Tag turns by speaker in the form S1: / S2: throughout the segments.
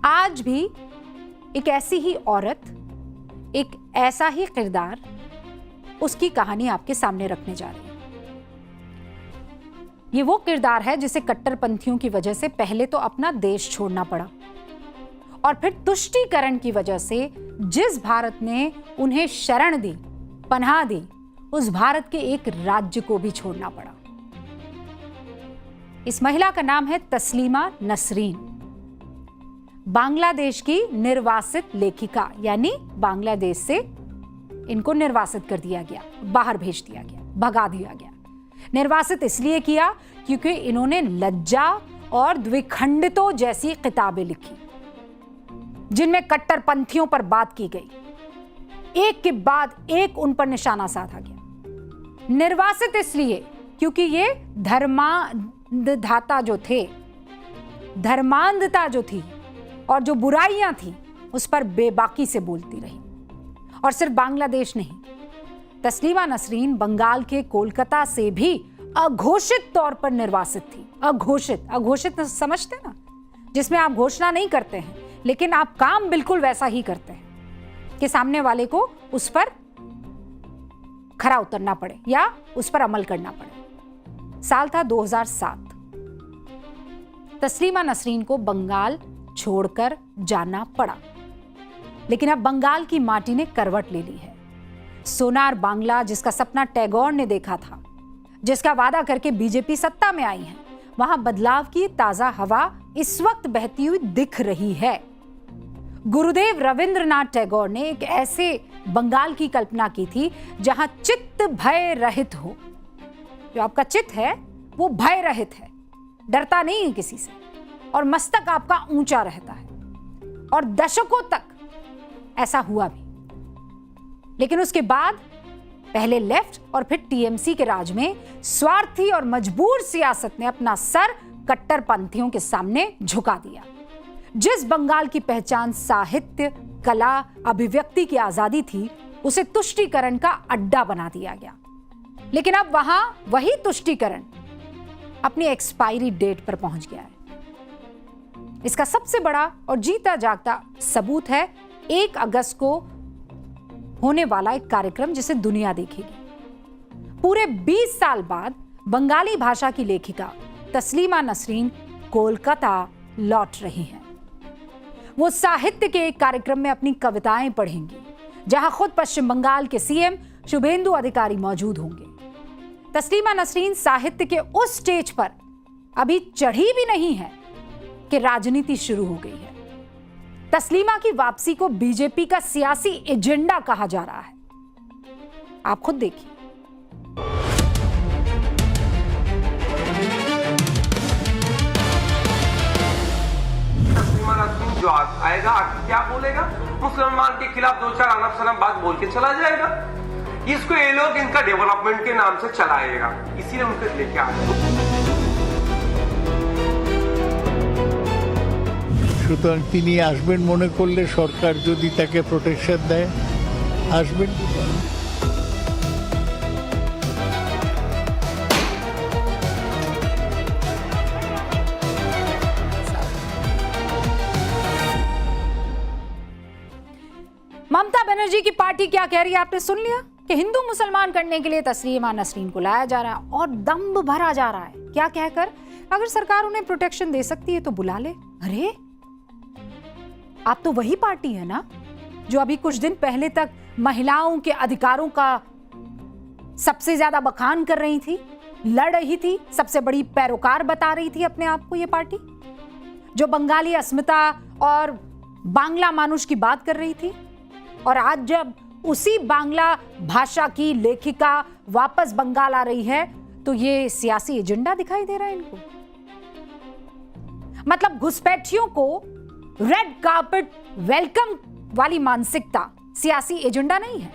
S1: आज भी एक ऐसी ही औरत, एक ऐसा ही किरदार, उसकी कहानी आपके सामने रखने जा रही है। ये वो किरदार है जिसे कट्टरपंथियों की वजह से पहले तो अपना देश छोड़ना पड़ा और फिर तुष्टीकरण की वजह से जिस भारत ने उन्हें शरण दी, पनाह दी, उस भारत के एक राज्य को भी छोड़ना पड़ा। इस महिला का नाम है तस्लीमा नसरीन, बांग्लादेश की निर्वासित लेखिका, यानी बांग्लादेश से इनको निर्वासित कर दिया गया, बाहर भेज दिया गया, भगा दिया गया। निर्वासित इसलिए किया क्योंकि इन्होंने लज्जा और द्विखंडितों जैसी किताबें लिखी जिनमें कट्टरपंथियों पर बात की गई, एक के बाद एक उन पर निशाना साधा गया। निर्वासित इसलिए क्योंकि ये धर्मांधता जो थे, धर्मांधता जो थी और जो बुराइयां थी उस पर बेबाकी से बोलती रही। और सिर्फ बांग्लादेश नहीं, तस्लीमा नसरीन बंगाल के कोलकाता से भी अघोषित तौर पर निर्वासित थी। अघोषित समझते ना, जिसमें आप घोषणा नहीं करते हैं लेकिन आप काम बिल्कुल वैसा ही करते हैं कि सामने वाले को उस पर खरा उतरना पड़े या उस पर अमल करना पड़े। साल था 2007। तस्लीमा नसरीन को बंगाल छोड़कर जाना पड़ा, लेकिन अब बंगाल की माटी ने करवट ले ली है। सोनार बांग्ला जिसका सपना टैगोर ने देखा था, जिसका वादा करके बीजेपी सत्ता में आई है, वहां बदलाव की ताजा हवा इस वक्त बहती हुई दिख रही है। गुरुदेव रविंद्रनाथ टैगोर ने एक ऐसे बंगाल की कल्पना की थी जहां चित्त भय रहित हो। जो आपका चित्त है वो भय रहित है, डरता नहीं है किसी से, और मस्तक आपका ऊंचा रहता है। और दशकों तक ऐसा हुआ भी। लेकिन उसके बाद पहले लेफ्ट और फिर टीएमसी के राज में स्वार्थी और मजबूर सियासत ने अपना सर कट्टरपंथियों के सामने झुका दिया। जिस बंगाल की पहचान साहित्य, कला, अभिव्यक्ति की आजादी थी, उसे तुष्टीकरण का अड्डा बना दिया गया। लेकिन अब वहां वही तुष्टीकरण अपनी एक्सपायरी डेट पर पहुंच गया है। इसका सबसे बड़ा और जीता जागता सबूत है 1 अगस्त को होने वाला एक कार्यक्रम जिसे दुनिया देखेगी। पूरे 20 साल बाद बंगाली भाषा की लेखिका तस्लीमा नसरीन कोलकाता लौट रही हैं। वो साहित्य के एक कार्यक्रम में अपनी कविताएं पढ़ेंगी, जहां खुद पश्चिम बंगाल के सीएम शुभेंदु अधिकारी मौजूद होंगे। तस्लीमा नसरीन साहित्य के उस स्टेज पर अभी चढ़ी भी नहीं है कि राजनीति शुरू हो गई है। तस्लीमा की वापसी को बीजेपी का सियासी एजेंडा कहा जा रहा है। आप खुद देखिए।
S2: तस्लीमा नसरीन जो आएगा क्या बोलेगा? मुसलमान के खिलाफ 2-4 अनब शनब बात बोल के चला जाएगा। इसको ये लोग इनका डेवलपमेंट के नाम से चलाएगा, इसीलिए उनको लेके आए।
S3: সুতরাং তিনি আসবেন মনে করলে সরকার যদি তাকে প্রোটেকশন দেয় আসবেন।
S1: ममता बनर्जी की पार्टी क्या कह रही है आपने सुन लिया कि हिंदू मुसलमान करने के लिए तस्लीमा नसरीन को लाया जा रहा है और दम्भ भरा जा रहा है। क्या कहकर? अगर सरकार उन्हें प्रोटेक्शन दे सकती है तो बुला ले। अरे आप तो वही पार्टी है ना जो अभी कुछ दिन पहले तक महिलाओं के अधिकारों का सबसे ज्यादा बखान कर रही थी, लड़ रही थी, सबसे बड़ी पैरोकार बता रही थी अपने आप को। ये पार्टी जो बंगाली अस्मिता और बांग्ला मानुष की बात कर रही थी, और आज जब उसी बांग्ला भाषा की लेखिका वापस बंगाल आ रही है तो ये सियासी एजेंडा दिखाई दे रहा है इनको। मतलब घुसपैठियों को रेड कार्पेट वेलकम वाली मानसिकता सियासी एजेंडा नहीं है,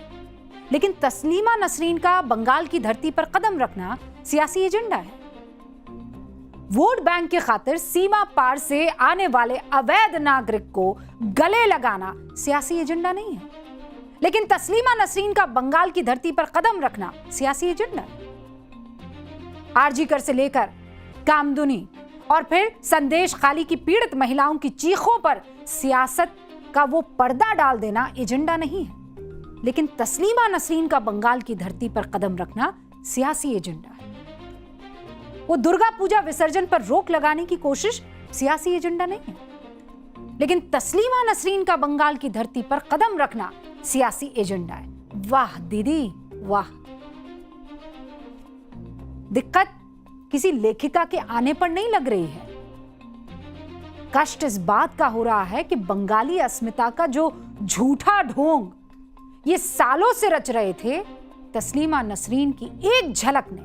S1: लेकिन तस्लीमा नसरीन का बंगाल की धरती पर कदम रखना सियासी एजेंडा है। वोट बैंक की खातिर सीमा पार से आने वाले अवैध नागरिक को गले लगाना सियासी एजेंडा नहीं है, लेकिन तस्लीमा नसरीन का बंगाल की धरती पर कदम रखना सियासी एजेंडा है। आरजी कर से लेकर कामदुनी और फिर संदेश खाली की पीड़ित महिलाओं की चीखों पर सियासत का वो पर्दा डाल देना एजेंडा नहीं है, लेकिन तस्लीमा नसरीन का बंगाल की धरती पर कदम रखना सियासी एजेंडा है। वो दुर्गा पूजा विसर्जन पर रोक लगाने की कोशिश सियासी एजेंडा नहीं है, लेकिन तस्लीमा नसरीन का बंगाल की धरती पर कदम रखना सियासी एजेंडा है। वाह दीदी वाह। दिक्कत किसी लेखिका के आने पर नहीं लग रही है, कष्ट इस बात का हो रहा है कि बंगाली अस्मिता का जो झूठा ढोंग ये सालों से रच रहे थे, तस्लीमा नसरीन की एक झलक ने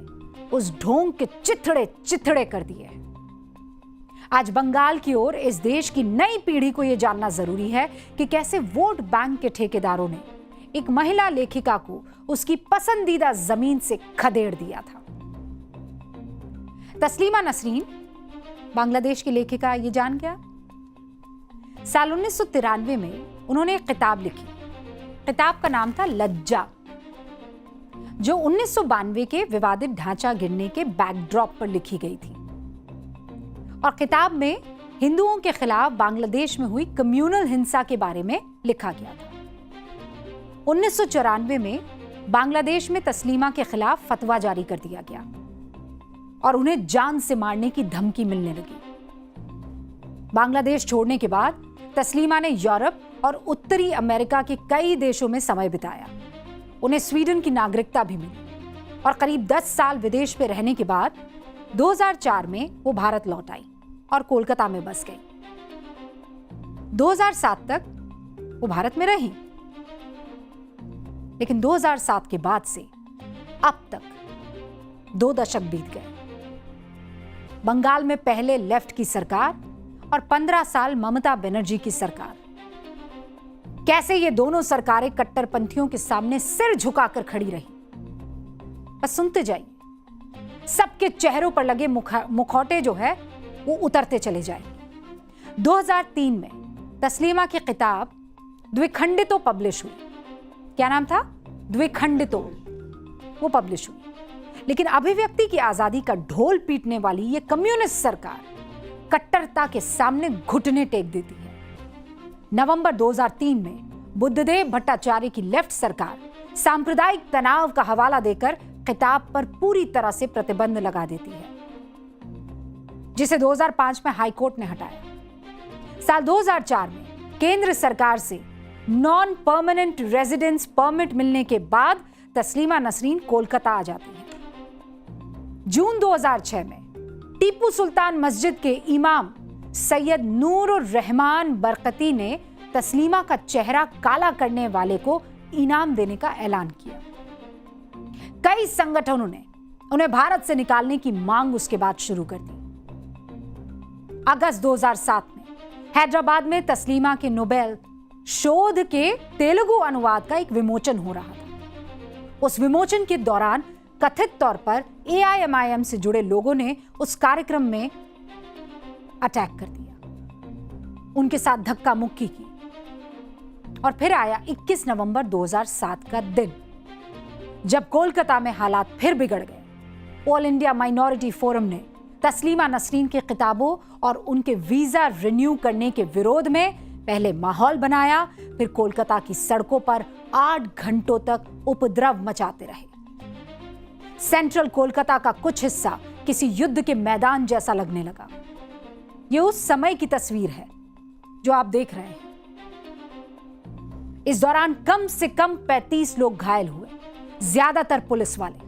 S1: उस ढोंग के चिथड़े चिथड़े कर दिए हैं। आज बंगाल की ओर इस देश की नई पीढ़ी को यह जानना जरूरी है कि कैसे वोट बैंक के ठेकेदारों ने एक महिला लेखिका को उसकी पसंदीदा जमीन से खदेड़ दिया था। तस्लीमा नसरीन बांग्लादेश की लेखिका, ये जान गया। साल 1993 में उन्होंने एक किताब लिखी। किताब का नाम था लज्जा, जो 1992 के विवादित ढांचा गिरने के बैकड्रॉप पर लिखी गई थी। और किताब में हिंदुओं के खिलाफ बांग्लादेश में हुई कम्युनल हिंसा के बारे में लिखा गया था। 1994 में बांग्लादेश में तस्लीमा के खिलाफ फतवा जारी कर दिया गया और उन्हें जान से मारने की धमकी मिलने लगी। बांग्लादेश छोड़ने के बाद तस्लीमा ने यूरोप और उत्तरी अमेरिका के कई देशों में समय बिताया। उन्हें स्वीडन की नागरिकता भी मिली और करीब 10 साल विदेश में रहने के बाद 2004 में वो भारत लौट आई और कोलकाता में बस गई। 2007 तक वो भारत में रही, लेकिन 2007 के बाद से अब तक 2 दशक बीत गए। बंगाल में पहले लेफ्ट की सरकार और 15 साल ममता बनर्जी की सरकार। कैसे ये दोनों सरकारें कट्टरपंथियों के सामने सिर झुकाकर खड़ी रही। बस सुनते जाइए, सबके चेहरों पर लगे मुखौटे जो है वो उतरते चले जाएंगे। 2003 में तस्लीमा की किताब द्विखंडितो पब्लिश हुई। क्या नाम था? द्विखंडितो। वो पब्लिश हुई, लेकिन अभिव्यक्ति की आजादी का ढोल पीटने वाली ये कम्युनिस्ट सरकार कट्टरता के सामने घुटने टेक देती है। नवंबर 2003 में बुद्धदेव भट्टाचार्य की लेफ्ट सरकार सांप्रदायिक तनाव का हवाला देकर किताब पर पूरी तरह से प्रतिबंध लगा देती है, जिसे 2005 में हाईकोर्ट ने हटाया। साल 2004 में केंद्र सरकार से नॉन परमानेंट रेजिडेंस परमिट मिलने के बाद तस्लीमा नसरीन कोलकाता आ जाती है। जून 2006 में टीपू सुल्तान मस्जिद के इमाम सैयद नूरुर रहमान बरकती ने तस्लीमा का चेहरा काला करने वाले को इनाम देने का ऐलान किया। कई संगठनों ने उन्हें भारत से निकालने की मांग उसके बाद शुरू कर दी। अगस्त 2007 में हैदराबाद में तस्लीमा के नोबेल शोध के तेलुगु अनुवाद का एक विमोचन हो रहा था। उस विमोचन के दौरान कथित तौर पर AIMIM से जुड़े लोगों ने उस कार्यक्रम में अटैक कर दिया, उनके साथ धक्का मुक्की की। और फिर आया 21 नवंबर 2007 का दिन, जब कोलकाता में हालात फिर बिगड़ गए। ऑल इंडिया माइनॉरिटी फोरम ने तस्लीमा नसरीन की किताबों और उनके वीजा रिन्यू करने के विरोध में पहले माहौल बनाया, फिर कोलकाता की सड़कों पर 8 घंटों तक उपद्रव मचाते रहे। सेंट्रल कोलकाता का कुछ हिस्सा किसी युद्ध के मैदान जैसा लगने लगा। यह उस समय की तस्वीर है जो आप देख रहे हैं। इस दौरान कम से कम 35 लोग घायल हुए, ज्यादातर पुलिस वाले।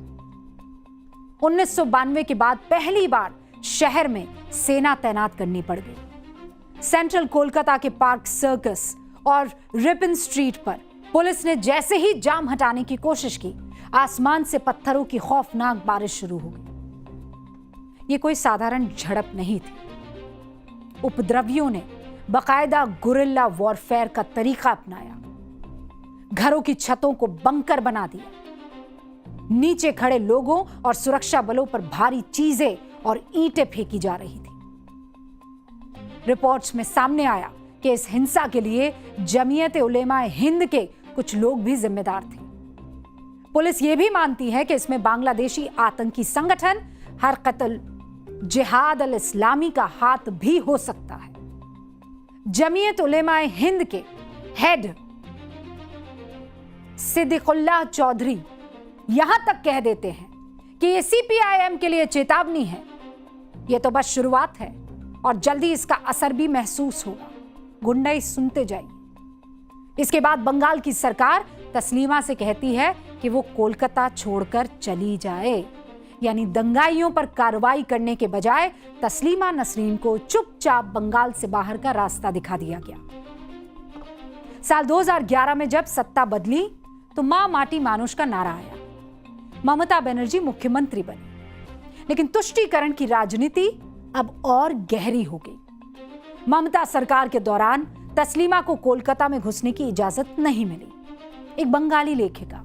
S1: 1992 के बाद पहली बार शहर में सेना तैनात करनी पड़ गई। सेंट्रल कोलकाता के पार्क सर्कस और रिपन स्ट्रीट पर पुलिस ने जैसे ही जाम हटाने की कोशिश की, आसमान से पत्थरों की खौफनाक बारिश शुरू हो गई। यह कोई साधारण झड़प नहीं थी। उपद्रवियों ने बाकायदा गुरिल्ला वॉरफेयर का तरीका अपनाया। घरों की छतों को बंकर बना दिया। नीचे खड़े लोगों और सुरक्षा बलों पर भारी चीजें और ईंटें फेंकी जा रही थी। रिपोर्ट्स में सामने आया कि इस हिंसा के लिए जमीयत उलेमा हिंद के कुछ लोग भी जिम्मेदार थे। पुलिस यह भी मानती है कि इसमें बांग्लादेशी आतंकी संगठन हरकतुल जिहाद अल इस्लामी का हाथ भी हो सकता है। जमीयत उलेमाए हिंद के हेड सिद्दीकुल्लाह चौधरी यहां तक कह देते हैं कि ये सीपीआईएम के लिए चेतावनी है। ये तो बस शुरुआत है और जल्दी इसका असर भी महसूस होगा। गुंडाई सुनते जाइए। इसके बाद बंगाल की सरकार तस्लीमा से कहती है कि वो कोलकाता छोड़कर चली जाए, यानी दंगाइयों पर कार्रवाई करने के बजाय तस्लीमा नसरीन को चुपचाप बंगाल से बाहर का रास्ता दिखा दिया गया। साल 2011 में जब सत्ता बदली तो मां माटी मानुष का नारा आया। ममता बनर्जी मुख्यमंत्री बनी, लेकिन तुष्टीकरण की राजनीति अब और गहरी हो गई। ममता सरकार के दौरान तस्लीमा को कोलकाता में घुसने की इजाजत नहीं मिली। एक बंगाली लेखिका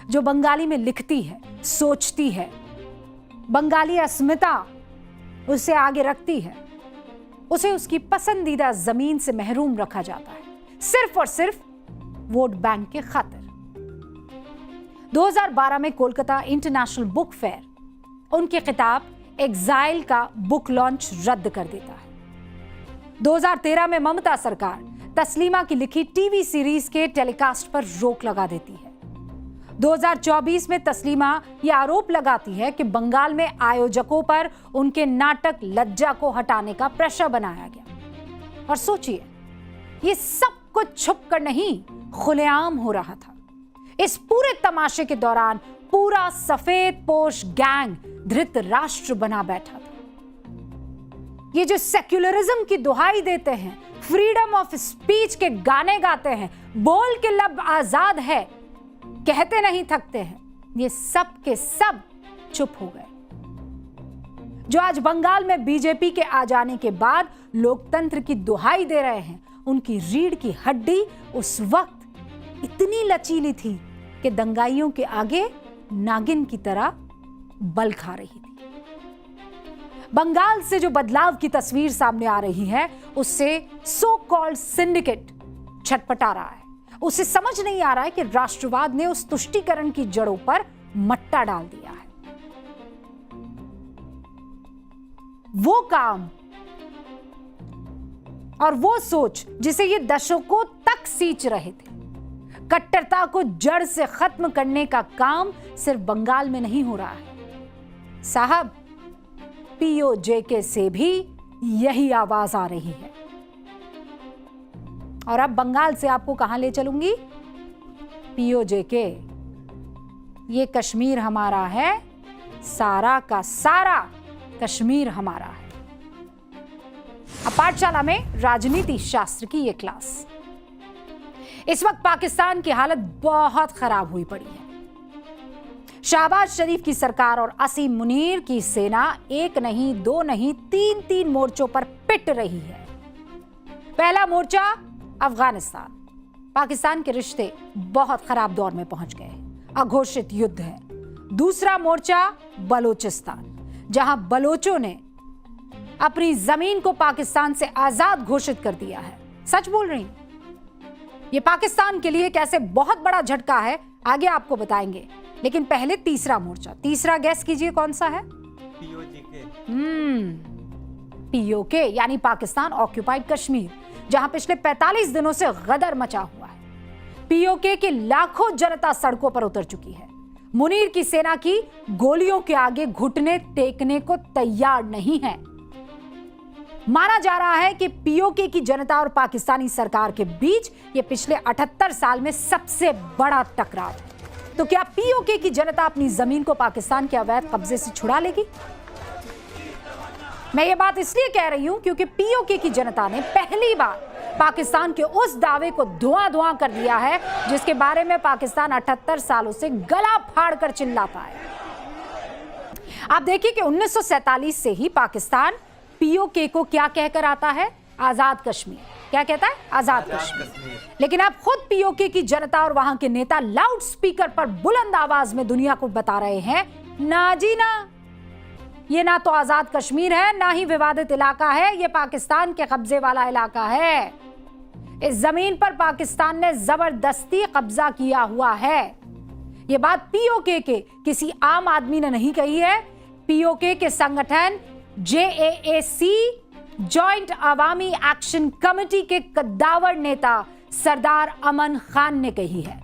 S1: जो बंगाली में लिखती है, सोचती है, बंगाली अस्मिता उसे आगे रखती है, उसे उसकी पसंदीदा जमीन से महरूम रखा जाता है, सिर्फ और सिर्फ वोट बैंक के खातिर। 2012 में कोलकाता इंटरनेशनल बुक फेयर उनकी किताब एग्जाइल का बुक लॉन्च रद्द कर देता है। 2013 में ममता सरकार तस्लीमा की लिखी टीवी सीरीज के टेलीकास्ट पर रोक लगा देती है। 2024 में तस्लीमा यह आरोप लगाती है कि बंगाल में आयोजकों पर उनके नाटक लज्जा को हटाने का प्रेशर बनाया गया। और सोचिए, ये सब कुछ छुपकर नहीं, खुलेआम हो रहा था। इस पूरे तमाशे के दौरान पूरा सफेद पोश गैंग धृतराष्ट्र बना बैठा था। ये जो सेक्युलरिज्म की दुहाई देते हैं, फ्रीडम ऑफ स्पीच के गाने गाते हैं, बोल के लब आजाद है, कहते नहीं थकते हैं, ये सब के सब चुप हो गए। जो आज बंगाल में बीजेपी के आ जाने के बाद लोकतंत्र की दुहाई दे रहे हैं, उनकी रीढ़ की हड्डी उस वक्त इतनी लचीली थी कि दंगाइयों के आगे नागिन की तरह बल खा रही थी। बंगाल से जो बदलाव की तस्वीर सामने आ रही है, उससे सो कॉल्ड सिंडिकेट छटपटा रहा है। उसे समझ नहीं आ रहा है कि राष्ट्रवाद ने उस तुष्टीकरण की जड़ों पर मट्टा डाल दिया है। वो काम और वो सोच जिसे ये दशकों तक सींच रहे थे, कट्टरता को जड़ से खत्म करने का काम सिर्फ बंगाल में नहीं हो रहा है साहब, पीओजेके से भी यही आवाज आ रही है। और अब बंगाल से आपको कहां ले चलूंगी? पीओजेके, ये कश्मीर हमारा है, सारा का सारा कश्मीर हमारा है। अब पाठशाला में राजनीति शास्त्र की ये क्लास। इस वक्त पाकिस्तान की हालत बहुत खराब हुई पड़ी है। शहबाज शरीफ की सरकार और असीम मुनीर की सेना एक नहीं, दो नहीं, तीन मोर्चों पर पिट रही है। पहला मोर्चा अफगानिस्तान, पाकिस्तान के रिश्ते बहुत खराब दौर में पहुंच गए, अघोषित युद्ध है। दूसरा मोर्चा बलोचिस्तान, जहां बलोचों ने अपनी जमीन को पाकिस्तान से आजाद घोषित कर दिया है। सच बोल रही हूं, ये पाकिस्तान के लिए कैसे बहुत बड़ा झटका है, आगे आपको बताएंगे। लेकिन पहले तीसरा मोर्चा, तीसरा गैस कीजिए कौन सा है? पीओके यानी पाकिस्तान ऑक्यूपाइड कश्मीर, जहां पिछले 45 दिनों से गदर मचा हुआ है। पीओके की लाखों जनता सड़कों पर उतर चुकी है। मुनीर की सेना की गोलियों के आगे घुटने टेकने को तैयार नहीं है। माना जा रहा है कि पीओके की जनता और पाकिस्तानी सरकार के बीच यह पिछले 78 साल में सबसे बड़ा टकराव है। तो क्या पीओके की जनता अपनी जमीन को पाकिस्तान के अवैध कब्जे से छुड़ा लेगी? मैं ये बात इसलिए कह रही हूं क्योंकि पीओके की जनता ने पहली बार पाकिस्तान के उस दावे को धुआं कर दिया है जिसके बारे में पाकिस्तान 78 सालों से गला फाड़कर चिल्लाता है। आप देखिए कि 1947 से ही पाकिस्तान पीओके को क्या कहकर आता है? आजाद कश्मीर। क्या कहता है? आजाद कश्मीर। लेकिन अब खुद पीओके की जनता और वहां के नेता लाउड स्पीकर पर बुलंद आवाज में दुनिया को बता रहे हैं, ना जी ना, ये ना तो आजाद कश्मीर है, ना ही विवादित इलाका है, ये पाकिस्तान के कब्जे वाला इलाका है। इस जमीन पर पाकिस्तान ने जबरदस्ती कब्जा किया हुआ है। ये बात पीओके के किसी आम आदमी ने नहीं कही है। पीओके के संगठन JAAC जॉइंट अवामी एक्शन कमेटी के कद्दावर नेता सरदार अमन खान ने कही है।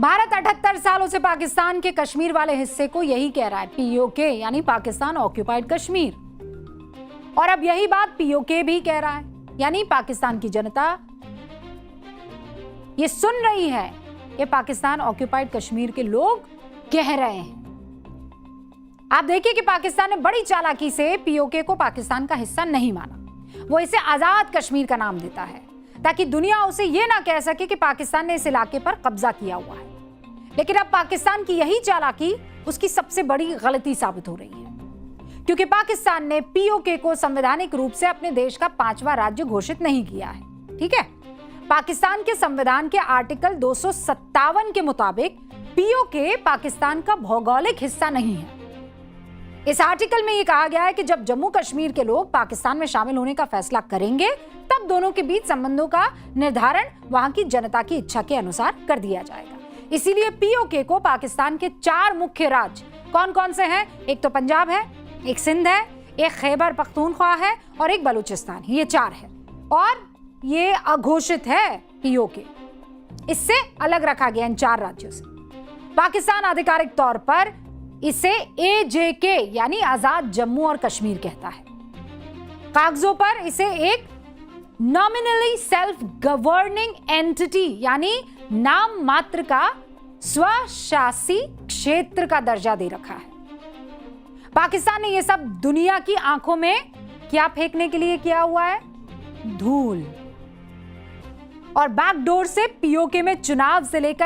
S1: भारत 78 सालों से पाकिस्तान के कश्मीर वाले हिस्से को यही कह रहा है, POK यानी पाकिस्तान ऑक्यूपाइड कश्मीर, और अब यही बात POK भी कह रहा है, यानी पाकिस्तान की जनता ये सुन रही है, ये पाकिस्तान ऑक्यूपाइड कश्मीर के लोग कह रहे हैं। आप देखिए कि पाकिस्तान ने बड़ी चालाकी से POK को पाकिस्तान का हिस्सा नहीं माना, वो इसे आजाद कश्मीर का नाम देता है ताकि दुनिया उसे ये ना कह सके कि पाकिस्तान ने इस इलाके पर कब्जा किया हुआ है। लेकिन अब पाकिस्तान की यही चालाकी उसकी सबसे बड़ी गलती साबित हो रही है, क्योंकि पाकिस्तान ने POK को संवैधानिक रूप से अपने देश का 5वां राज्य घोषित नहीं किया है। ठीक है, पाकिस्तान के संविधान के आर्टिकल 257 के मुताबिक POK पाकिस्तान का भौगोलिक हिस्सा नहीं है। इस आर्टिकल में यह कहा गया है कि जब जम्मू कश्मीर के लोग पाकिस्तान में शामिल होने का फैसला करेंगे, तब दोनों के बीच संबंधों का निर्धारण वहां की जनता की इच्छा के अनुसार कर दिया जाएगा। इसीलिए POK को पाकिस्तान के 4 मुख्य राज्य कौन कौन से हैं? एक तो पंजाब है, एक सिंध है, एक खैबर पख्तूनख्वा है और एक बलूचिस्तान। ये 4 है और ये अघोषित है POK, इससे अलग रखा गया इन 4 राज्यों से। पाकिस्तान आधिकारिक तौर पर इसे AJK यानी आजाद जम्मू और कश्मीर कहता है। कागजों पर इसे एक नॉमिनली सेल्फ गवर्निंग एंटिटी यानी नाम मात्र का स्वशासी क्षेत्र का दर्जा दे रखा है। पाकिस्तान ने यह सब दुनिया की आंखों में क्या फेंकने के लिए किया हुआ है? धूल। और बैकडोर से POK में चुनाव से लेकर